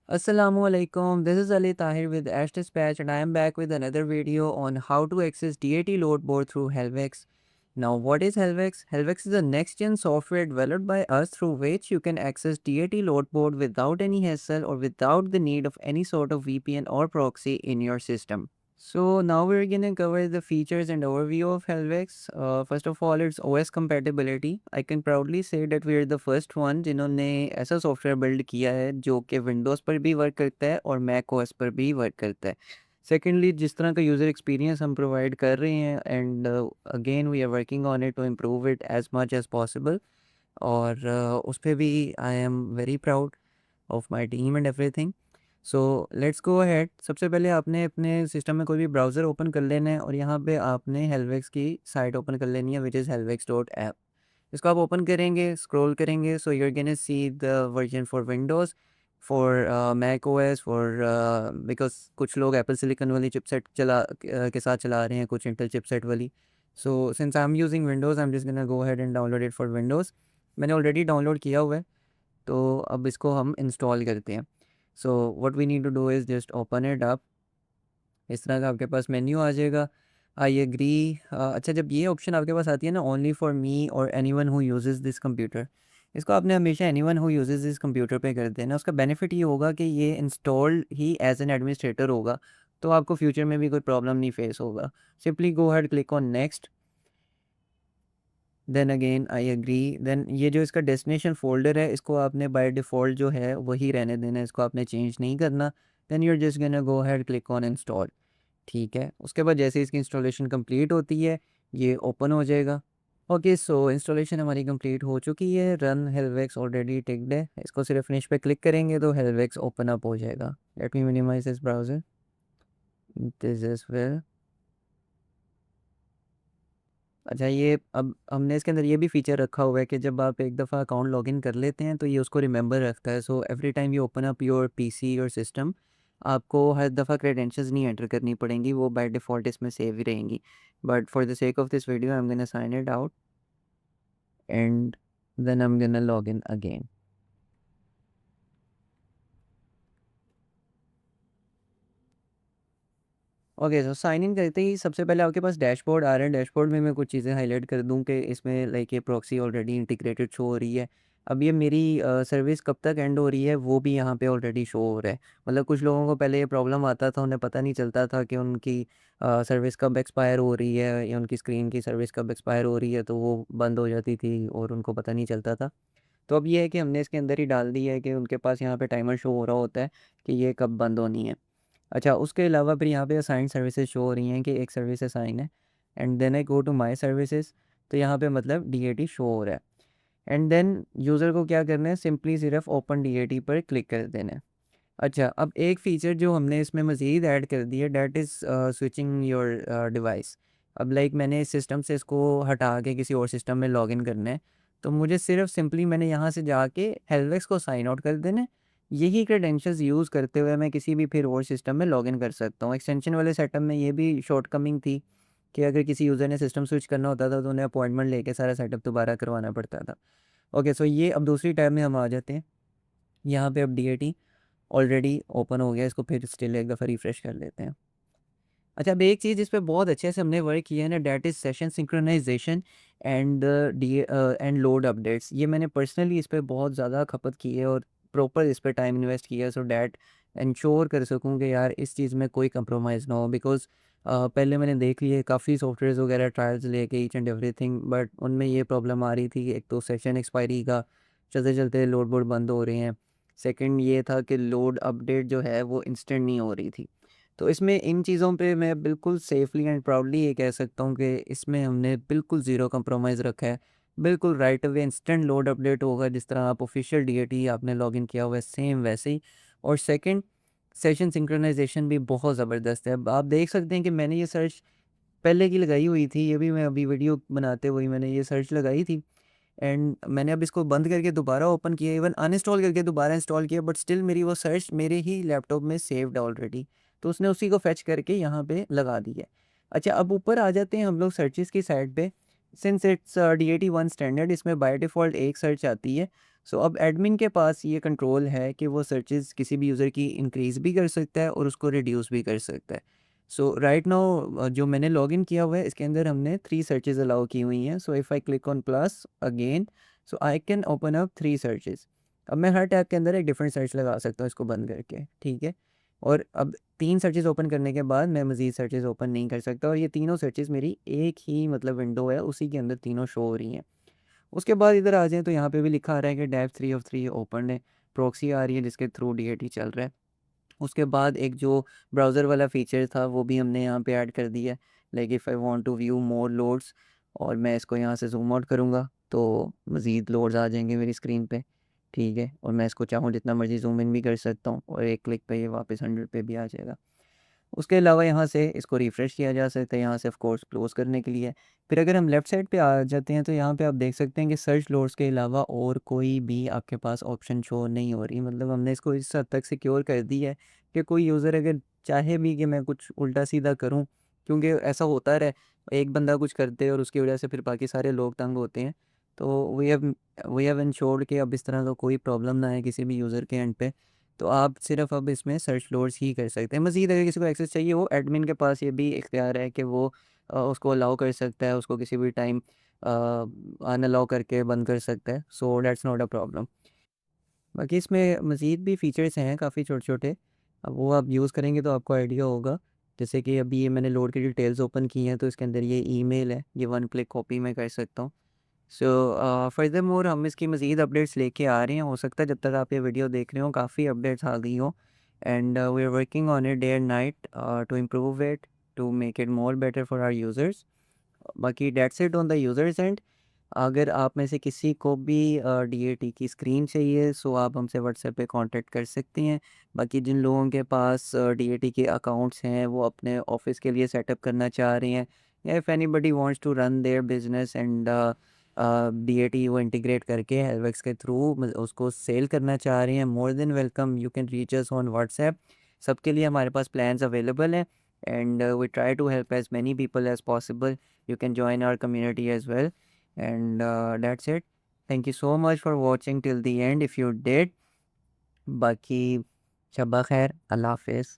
Assalamualaikum. This is Ali Tahir with Ash Dispatch, and I am back with another video on how to access DAT load board through Helvex. Now, what is Helvex? Helvex is a next-gen software developed by us through which you can access DAT load board without any hassle or without the need of any sort of VPN or proxy in your system. So now we're gonna cover the features and overview of Helvex. First of all, its OS compatibility. I can proudly say that we are the first one जिन्होंने ऐसा software build किया है जो कि Windows पर भी work करता है और मैक ओएस पर भी वर्क करता है। सेकेंडली, जिस तरह का यूज़र एक्सपीरियंस हम प्रोवाइड कर रहे हैं and again we are working on it to improve it as much as possible. और उस पे भी I am very proud of my team and everything. So let's go ahead. सबसे पहले आपने अपने सिस्टम में कोई भी ब्राउज़र ओपन कर लेना है और यहाँ पे आपने हेल्वेक्स की साइट ओपन कर लेनी है विच इज़ helvex.app। इसको आप ओपन करेंगे, स्क्रॉल करेंगे, so you are gonna see the version for Windows, for Mac OS, for because कुछ लोग एप्पल सिलिकॉन वाली चिपसेट के साथ चला रहे हैं, कुछ इंटेल चिपसेट वाली। So since I am using Windows, I am just gonna go ahead and download it for Windows. मैंने ऑलरेडी डाउनलोड किया हुआ है, तो अब इसको हम इंस्टॉल करते हैं। So what we need to do is just open it up. इस तरह का आपके पास मेन्यू आ जाएगा। I agree. अच्छा, जब ये ऑप्शन आपके पास आती है ना, ओनली फॉर मी और anyone who uses this computer, इसको आपने हमेशा anyone who uses this computer पे कर देना। उसका बेनिफिट ये होगा कि ये इंस्टॉल्ड ही एज एन एडमिनिस्ट्रेटर होगा, तो आपको फ्यूचर में भी कोई प्रॉब्लम नहीं फेस होगा। Simply go ahead, click on next, then again I agree. Then ये जो इसका डेस्टिनेशन फ़ोल्डर है, इसको आपने बाय डिफ़ॉल्ट जो है वही रहने देना है, इसको आपने चेंज नहीं करना। Then you are just gonna go ahead, click on install. ठीक है, उसके बाद जैसे इसकी इंस्टॉलेशन कंप्लीट होती है, ये ओपन हो जाएगा। ओके, सो इंस्टॉलेशन हमारी कंप्लीट हो चुकी है। रन हेल्वेक्स ऑलरेडी टिक्ड है। इसको सिर्फ फिनिश पे क्लिक करेंगे तो हेल्वेक्स ओपन अप हो जाएगा। Let me minimize this browser, this is well. अच्छा, ये अब हमने इसके अंदर ये भी फ़ीचर रखा हुआ है कि जब आप एक दफ़ा अकाउंट लॉगिन कर लेते हैं तो ये उसको रिमेंबर रखता है। So every time you open up your PC और सिस्टम, आपको हर दफ़ा क्रेडेंशियल्स नहीं एंटर करनी पड़ेंगी, वो बाय डिफ़ॉल्ट इसमें सेव ही रहेंगी। But for the sake of this video I am gonna sign it out and then I am gonna log in again. Okay, so sign in करते ही सबसे पहले आपके पास डैशबोर्ड आ रहा है। डैशबोर्ड में मैं कुछ चीज़ें हाईलाइट कर दूं कि इसमें लाइक ये प्रॉक्सी ऑलरेडी इंटीग्रेटेड शो हो रही है। अब ये मेरी सर्विस कब तक एंड हो रही है वो भी यहाँ पे ऑलरेडी शो हो रहा है। मतलब कुछ लोगों को पहले ये प्रॉब्लम आता था, उन्हें पता नहीं चलता था कि उनकी सर्विस कब एक्सपायर हो रही है या उनकी स्क्रीन की सर्विस कब एक्सपायर हो रही है, तो वो बंद हो जाती थी और उनको पता नहीं चलता था। तो अब ये है कि हमने इसके अंदर ही डाल दी है कि उनके पास यहाँ पे टाइमर शो हो रहा होता है कि ये कब बंद होनी है। अच्छा, उसके अलावा फिर यहाँ पे असाइन सर्विसेज शो हो रही हैं कि एक सर्विस असाइन है, and then I go to my services, तो यहाँ पे मतलब डीएटी शो हो रहा है। एंड देन यूज़र को क्या करना है, सिंपली सिर्फ ओपन डीएटी पर क्लिक कर देना है। अच्छा, अब एक फ़ीचर जो हमने इसमें मज़ीद ऐड कर दी है, that is switching your device. अब लाइक मैंने इस सिस्टम से इसको हटा के किसी और सिस्टम में लॉगिन करना है, तो मुझे सिर्फ सिंपली मैंने यहाँ से जाके हेल्वेक्स को साइन आउट कर देना है। यही क्रेडेंशियल्स यूज़ करते हुए मैं किसी भी फिर और सिस्टम में लॉगिन कर सकता हूँ। एक्सटेंशन वाले सेटअप में ये भी शॉर्टकमिंग थी कि अगर किसी यूज़र ने सिस्टम स्विच करना होता था तो उन्हें अपॉइंटमेंट लेके सारा सेटअप दोबारा करवाना पड़ता था। ओके, सो ये अब दूसरी टैब में हम आ जाते हैं। यहाँ पे अब डीएटी ऑलरेडी ओपन हो गया, इसको फिर स्टिल एक दफ़ा रिफ्रेश कर लेते हैं। अच्छा, अब एक चीज़ इस पे बहुत अच्छे से हमने वर्क किया है ना, that is session synchronization and and load updates. ये मैंने पर्सनली इस पे बहुत ज़्यादा खपत की है और प्रॉपर इस पे टाइम इन्वेस्ट किया है, सो डैट इंश्योर कर सकूँ कि यार इस चीज़ में कोई कंप्रोमाइज़ ना हो। बिकॉज़ पहले मैंने देख लिए काफ़ी सॉफ्टवेयर्स वगैरह ट्रायल्स लेके ईच एंड एवरीथिंग, बट उनमें ये प्रॉब्लम आ रही थी कि एक तो सेशन एक्सपायरी का चलते-चलते लोड वोड बंद हो रहे हैं। सेकंड ये था कि लोड अपडेट जो है वो इंस्टेंट नहीं हो रही थी। तो इसमें इन चीज़ों पे मैं बिल्कुल सेफली एंड प्राउडली ये कह सकता हूँ कि इसमें हमने बिल्कुल ज़ीरो कंप्रोमाइज़ रखा है। बिल्कुल right away instant load update होगा, जिस तरह आप ऑफ़िशियल डीएटी आपने लॉगिन किया हुआ है सेम वैसे ही। और सेकंड, सेशन सिंक्रोनाइज़ेशन भी बहुत ज़बरदस्त है। अब आप देख सकते हैं कि मैंने ये सर्च पहले की लगाई हुई थी, ये भी मैं अभी वीडियो बनाते हुए मैंने ये सर्च लगाई थी, एंड मैंने अब इसको बंद करके दोबारा ओपन किया, इवन अनइंस्टॉल करके दोबारा इंस्टॉल किया, बट स्टिल मेरी वो सर्च मेरे ही लैपटॉप में सेव्ड है ऑलरेडी। तो उसने उसी को फेच करके यहाँ पे लगा दी है। अच्छा, अब ऊपर आ जाते हैं हम लोग सर्चेस की साइड पे। सिंस इट्स DAT1 स्टैंडर्ड, इसमें बाय डिफ़ॉल्ट एक सर्च आती है। सो अब एडमिन के पास ये कंट्रोल है कि वो सर्चेज़ किसी भी यूज़र की इंक्रीज़ भी कर सकता है और उसको रिड्यूस भी कर सकता है। सो राइट नाउ जो मैंने लॉगिन किया हुआ है इसके अंदर हमने 3 सर्चेज़ अलाउ की हुई हैं। So if I click on plus again, so I can open up 3 searches. अब मैं हर टैब के अंदर एक डिफरेंट सर्च लगा सकता हूँ इसको बंद करके, ठीक है? और अब 3 सर्चेज़ ओपन करने के बाद मैं मज़ीद सर्चेज़ ओपन नहीं कर सकता और ये तीनों सर्चेज़ मेरी एक ही मतलब विंडो है, उसी के अंदर तीनों शो हो रही हैं। उसके बाद इधर आ जाएँ तो यहाँ पे भी लिखा आ रहा है कि डेव 3 ऑफ 3 ओपन्ड है, प्रॉक्सी आ रही है जिसके थ्रू डीएटी चल रहा है। उसके बाद एक जो ब्राउज़र वाला फ़ीचर था वो भी हमने यहाँ पे ऐड कर दिया है। Like if I want to view more loads और मैं इसको यहाँ से ज़ूम आउट करूँगा तो मज़ीद लोड्स आ जाएँगे मेरी स्क्रीन पे, ठीक है? और मैं इसको चाहूँ जितना मर्ज़ी ज़ूम इन भी कर सकता हूँ और एक क्लिक पे ये वापस 100 पे भी आ जाएगा। उसके अलावा यहाँ से इसको रिफ़्रेश किया जा सकता है, यहाँ से ऑफ़ कोर्स क्लोज़ करने के लिए। फिर अगर हम लेफ़्ट साइड पे आ जाते हैं तो यहाँ पे आप देख सकते हैं कि सर्च लोड्स के अलावा और कोई भी आपके पास ऑप्शन शो नहीं हो रही। मतलब हमने इसको इस हद तक सिक्योर कर दी है कि कोई यूज़र अगर चाहे भी कि मैं कुछ उल्टा-सीधा करूँ, क्योंकि ऐसा होता रहा है, एक बंदा कुछ कर दे और उसकी वजह से फिर बाकी सारे लोग तंग होते हैं। तो वी हैव इंश्योर्ड कि अब इस तरह का कोई प्रॉब्लम ना आए किसी भी यूज़र के एंड पे। तो आप सिर्फ़ अब इसमें सर्च लोड्स ही कर सकते हैं। मज़ीद अगर किसी को एक्सेस चाहिए हो एडमिन के पास ये भी इख्तियार है कि वो उसको अलाउ कर सकता है, उसको किसी भी टाइम अनअलाउ करके बंद कर सकता है। So that's not a problem. बाकी इसमें मज़ीद भी फ़ीचर्स हैं काफ़ी छोटे-छोटे। अब वो आप यूज़ करेंगे तो आपको आइडिया होगा। जैसे कि अभी ये मैंने लोड की डिटेल्स ओपन की हैं तो इसके अंदर ये ईमेल है, ये वन क्लिक कॉपी मैं कर सकता हूँ। सो फर्दरमोर हम इसकी मज़ीद अपडेट्स लेके आ रहे हैं। हो सकता है जब तक आप ये वीडियो देख रहे हो काफ़ी अपडेट्स आ गई हों and we are working on it day and night to improve it, to make it more better for our users. बाकी that's it on the users end. अगर आप में से किसी को भी डीएटी की स्क्रीन चाहिए सो आप हमसे व्हाट्सएप पे कांटेक्ट कर सकती हैं। बाकी जिन लोगों के पास डीएटी के अकाउंट्स हैं वो अपने ऑफिस के लिए सेटअप करना चाह रहे हैं या if anybody wants to run their business and DAT वो इंटीग्रेट करके हेल्वेक्स के थ्रू उसको सेल करना चाह रहे हैं, more than welcome, you can reach us on WhatsApp. सबके लिए हमारे पास प्लान्स अवेलेबल हैं and we try to help as many people as possible. You can join our community as well. And that's it. Thank you so much for watching till the end if you did. बाकी शब्बा खैर, अल्लाह हाफ़िज़।